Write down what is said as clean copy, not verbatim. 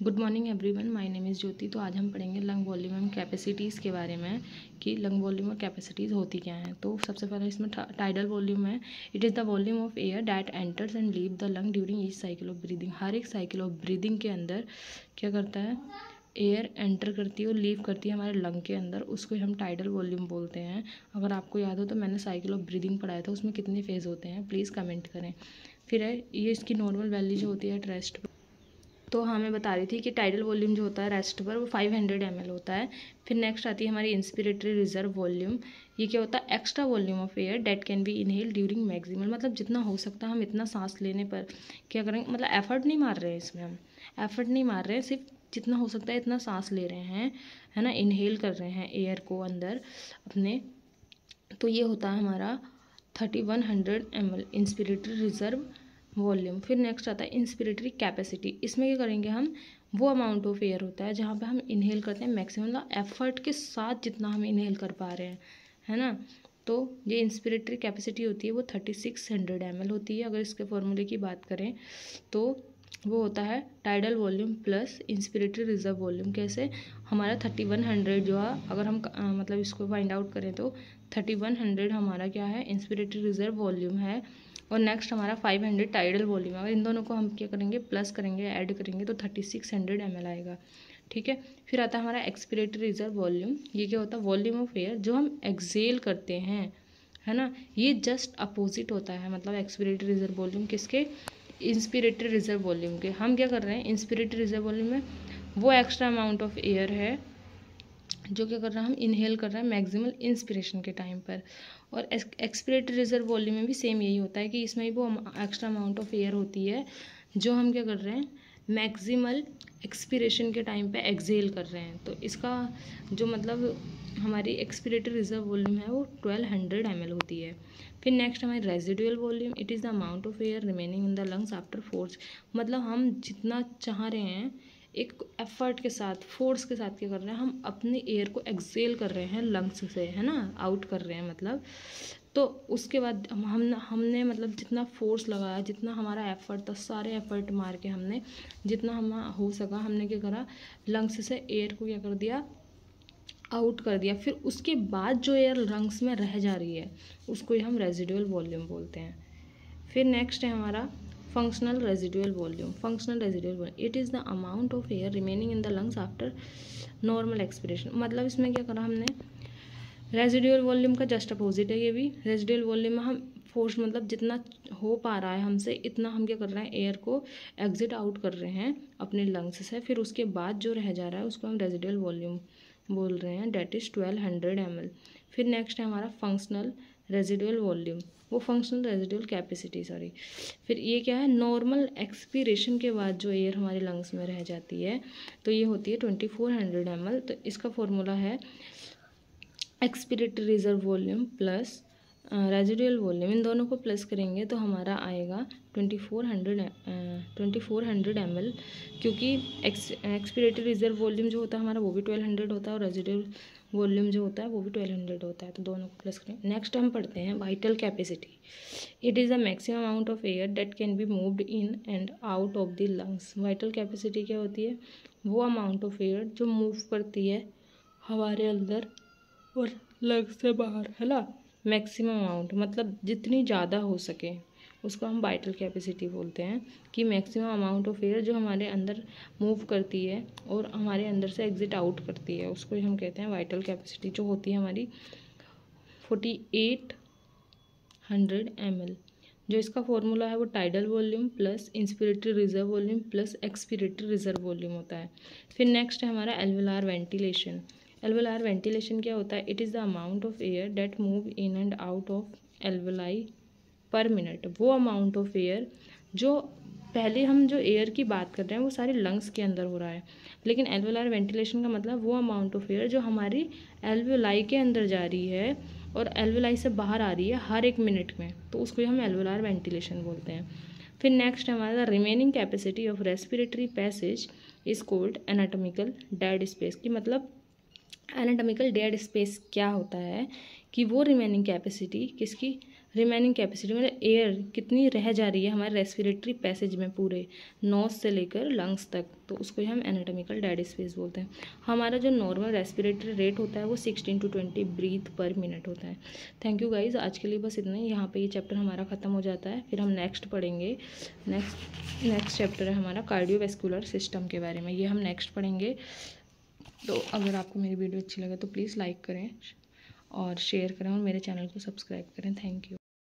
Good morning everyone, my name is Jyoti. तो आज हम पढ़ेंगे लंग वॉल्यूम एंड कैपेसिटीज़ के बारे में कि लंग वॉल्यूम और कैपेसिटीज़ होती क्या हैं। तो सबसे पहले इसमें टाइडल वॉल्यूम है। It is the volume of air that enters and leave the lung during each cycle of breathing. हर एक साइकिल ऑफ ब्रीदिंग के अंदर क्या करता है, एयर एंटर करती है और लीव करती है हमारे लंग के अंदर, उसको हम टाइडल वॉल्यूम बोलते हैं। अगर आपको याद हो तो मैंने साइकिल ऑफ ब्रीदिंग पढ़ाया था, उसमें कितने फेज़ होते हैं प्लीज़ कमेंट करें। फिर है ये इसकी नॉर्मल वैल्यू जो होती है एट रेस्ट। तो हाँ, मैं बता रही थी कि टाइडल वॉल्यूम जो होता है रेस्ट पर वो 500 ml होता है। फिर नेक्स्ट आती है हमारी इंस्पिरेटरी रिजर्व वॉल्यूम। ये क्या होता है, extra volume of air date can be inhale during maximal. मतलब जितना हो सकता है हम इतना सांस लेने पर क्या करेंगे, मतलब एफर्ट नहीं मार रहे हैं, इसमें हम एफर्ट नहीं मार रहे हैं, सिर्फ जितना हो सकता है इतना सांस ले रहे हैं, है ना, इनहेल कर रहे हैं एयर को अंदर अपने। तो ये होता है हमारा 3100 ml इंस्पिरेटरी रिजर्व वॉल्यूम। फिर नेक्स्ट आता है इंस्पिरेटरी कैपेसिटी। इसमें क्या करेंगे हम, वो अमाउंट ऑफ एयर होता है जहाँ पे हम इनहेल करते हैं मैक्सिमम एफर्ट के साथ जितना हम इनहेल कर पा रहे हैं, है ना। तो ये इंस्पिरेटरी कैपेसिटी होती है वो 3600 ml होती है। अगर इसके फॉर्मूले की बात करें तो वो होता है tidal volume plus inspiratory reserve volume. कैसे, हमारा 3100 जो है, अगर हम मतलब इसको फाइंड आउट करें तो 3100 हमारा क्या है, इंस्पिरेटरी रिजर्व वॉल्यूम है, और नेक्स्ट हमारा 500 टाइडल वॉल्यूम है। अगर इन दोनों को हम क्या करेंगे, प्लस करेंगे, ऐड करेंगे तो 3600 ml आएगा, ठीक है। फिर आता है हमारा एक्सपिरेटरी रिजर्व वॉल्यूम। ये क्या होता है, वॉल्यूम ऑफ एयर जो हम एक्सेल करते हैं, है ना। ये जस्ट अपोजिट होता है, मतलब एक्सपिरेटरी रिजर्व वॉल्यूम किसके, इंस्पिरेटरी रिजर्व वॉल्यूम के। हम क्या कर रहे हैं, इंस्पिरेटरी रिजर्व वॉल्यूम में वो एक्स्ट्रा अमाउंट ऑफ एयर है जो क्या कर रहा है, हम इनहेल कर रहे हैं मैक्सिमल इंस्पिरेशन के टाइम पर। और एक्सपिरेटरी रिजर्व वॉल्यूम में भी सेम यही होता है कि इसमें भी वो एक्स्ट्रा अमाउंट ऑफ एयर होती है जो हम क्या कर रहे हैं, मैक्सिमल एक्सपिरेशन के टाइम पे एक्सेल कर रहे हैं। तो इसका जो मतलब हमारी एक्सपिरेटरी रिजर्व वॉल्यूम है वो 1200 ml होती है। फिर नेक्स्ट हमारी residual volume. It is the amount of air remaining in the lungs after force. मतलब हम जितना चाह रहे हैं, एक एफर्ट के साथ, फोर्स के साथ क्या कर रहे हैं, हम अपने एयर को एक्सेल कर रहे हैं लंग्स से, है ना, आउट कर रहे हैं मतलब। तो उसके बाद हमने मतलब जितना फोर्स लगाया, जितना हमारा एफर्ट था, सारे एफर्ट मार के हमने जितना हम हो सका, हमने क्या करा, लंग्स से एयर को क्या कर दिया, आउट कर दिया। फिर उसके बाद जो एयर लंग्स में रह जा रही है उसको हम रेजिडुअल वॉल्यूम बोलते हैं। फिर नेक्स्ट है हमारा functional residual volume. Functional residual volume, it is the amount of air remaining in the lungs after normal expiration. मतलब इसमें क्या करा हमने, रेजिडुअल वॉल्यूम का जस्ट अपोजिट है ये भी। रेजिडुअल वॉल्यूम में हम फोर्स मतलब जितना हो पा रहा है हमसे, इतना हम क्या कर रहे हैं, एयर को एग्जिट आउट कर रहे हैं अपने लंग्स से। फिर उसके बाद जो रह जा रहा है उसको हम रेजिडुअल वॉल्यूम बोल रहे हैं, डेट इज़ 1200 ml। फिर नेक्स्ट है हमारा फंक्शनल रेजिडुअल वॉल्यूम, वो फंक्शनल रेजिडुअल कैपेसिटी, सॉरी। फिर ये क्या है, नॉर्मल एक्सपीरेशन के बाद जो एयर हमारे लंग्स में रह जाती है, तो ये होती है 2400 ml। तो इसका फॉर्मूला है expiratory reserve volume plus residual volume. इन दोनों को प्लस करेंगे तो हमारा आएगा 2400 ml, क्योंकि एक्सपिरेटरी रिजर्व वॉल्यूम जो होता है हमारा वो भी 1200 होता है, और रेजिडुअल वॉल्यूम जो होता है वो भी 1200 होता है। तो दोनों को प्लस करें। नेक्स्ट हम पढ़ते हैं vital capacity. It is the maximum amount of air date can be moved in and out of the lungs. Vital capacity क्या होती है, वो अमाउंट ऑफ एयर जो मूव करती है हमारे अंदर और लंग्स से बाहर, है ना। मैक्सिमम अमाउंट मतलब जितनी ज़्यादा हो सके उसको हम वाइटल कैपेसिटी बोलते हैं, कि मैक्सिमम अमाउंट ऑफ एयर जो हमारे अंदर मूव करती है और हमारे अंदर से एग्जिट आउट करती है उसको हम कहते हैं वाइटल कैपेसिटी, जो होती है हमारी 4800 ml। जो इसका फॉर्मूला है वो tidal volume plus inspiratory reserve volume plus expiratory reserve volume होता है। फिर नेक्स्ट है हमारा एल्वेलार वेंटिलेशन। एल्वेलार वेंटिलेशन क्या होता है, it is the amount of air that move in and out of alveoli per minute. वो अमाउंट ऑफ एयर जो पहले हम जो एयर की बात कर रहे हैं वो सारी लंग्स के अंदर हो रहा है, लेकिन एल्वेलार वेंटिलेशन का मतलब वो अमाउंट ऑफ एयर जो हमारी एल्वेलाई के अंदर जा रही है और एल्वेलाई से बाहर आ रही है हर एक मिनट में, तो उसको हम एल्वेलार वेंटिलेशन बोलते हैं। फिर नेक्स्ट हमारा remaining capacity of respiratory passage is called anatomical dead space. की मतलब एनाटॉमिकल डेड स्पेस क्या होता है, कि वो रिमेनिंग कैपेसिटी किसकी, रिमेनिंग कैपेसिटी मतलब एयर कितनी रह जा रही है हमारे रेस्पिरेटरी पैसेज में पूरे नोज से लेकर लंग्स तक, तो उसको हम एनाटॉमिकल डेड स्पेस बोलते हैं। हमारा जो नॉर्मल रेस्पिरेटरी रेट होता है वो 16 to 20 ब्रीथ पर मिनट होता है। थैंक यू गाइज, आज के लिए बस इतना ही। यहाँ पे ये चैप्टर हमारा ख़त्म हो जाता है, फिर हम नेक्स्ट पढ़ेंगे। नेक्स्ट चैप्टर है हमारा कार्डियोवैस्कुलर सिस्टम के बारे में, ये हम नेक्स्ट पढ़ेंगे। तो अगर आपको मेरी वीडियो अच्छी लगे तो प्लीज़ लाइक करें और शेयर करें और मेरे चैनल को सब्सक्राइब करें। Thank you.